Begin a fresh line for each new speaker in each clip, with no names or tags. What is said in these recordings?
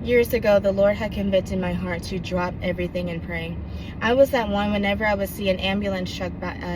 Years ago, the Lord had convicted my heart to drop everything and pray. I was that one whenever I would see an ambulance truck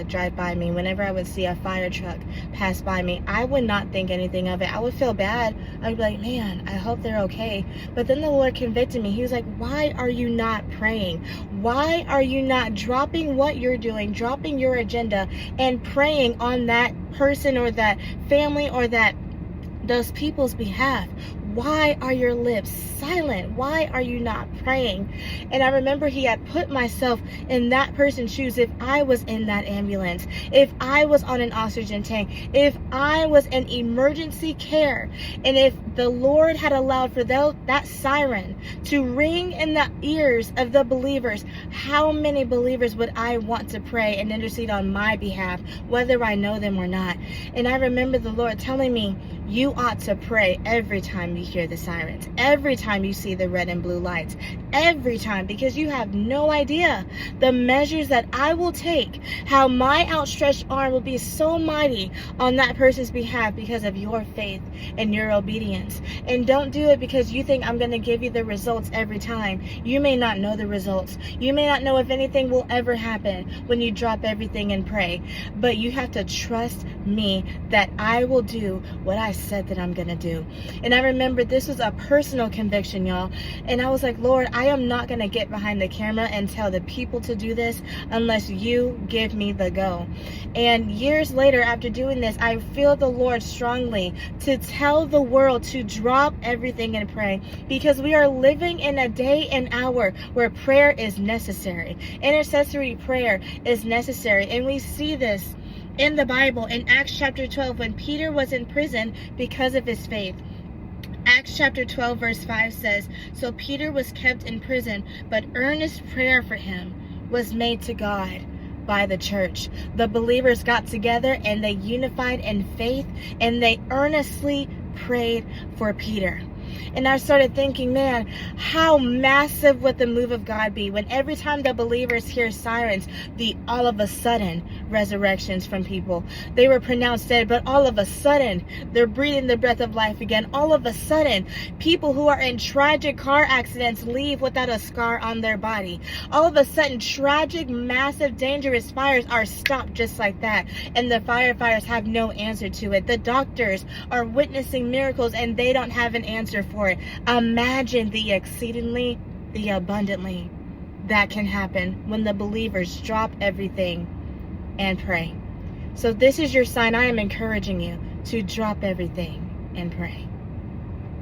drive by me, whenever I would see a fire truck pass by me, I would not think anything of it. I would feel bad. I would be like, man, I hope they're okay. But then the Lord convicted me. He was like, why are you not praying? Why are you not dropping what you're doing, dropping your agenda, and praying on that person or that family or those people's behalf? Why are your lips silent? Why are you not praying? And I remember he had put myself in that person's shoes. If I was in that ambulance, if I was on an oxygen tank, if I was in emergency care, and if the Lord had allowed for that siren to ring in the ears of the believers, how many believers would I want to pray and intercede on my behalf, whether I know them or not? And I remember the Lord telling me, you ought to pray every time you hear the sirens, every time you see the red and blue lights, every time, because you have no idea the measures that I will take, how my outstretched arm will be so mighty on that person's behalf because of your faith and your obedience. And don't do it because you think I'm going to give you the results every time. You may not know the results. You may not know if anything will ever happen when you drop everything and pray, but you have to trust me that I will do what I said that I'm going to do. And I remember this was a personal conviction, y'all. And I was like, Lord, I am not going to get behind the camera and tell the people to do this unless you give me the go. And years later, after doing this, I feel the Lord strongly to tell the world to drop everything and pray, because we are living in a day and hour where prayer is necessary. Intercessory prayer is necessary. And we see this in the Bible in Acts chapter 12 when Peter was in prison because of his faith. Acts chapter 12 verse 5 says, so Peter was kept in prison, but earnest prayer for him was made to God by the church. The believers got together and they unified in faith and they earnestly prayed for Peter. And I started thinking, man, how massive would the move of God be when every time the believers hear sirens, the all of a sudden resurrections from people. They were pronounced dead, but all of a sudden they're breathing the breath of life again. All of a sudden, people who are in tragic car accidents leave without a scar on their body. All of a sudden, tragic, massive, dangerous fires are stopped just like that. And the firefighters have no answer to it. The doctors are witnessing miracles and they don't have an answer for it. Imagine the exceedingly, the abundantly that can happen when the believers drop everything and pray. So this is your sign. I am encouraging you to drop everything and pray.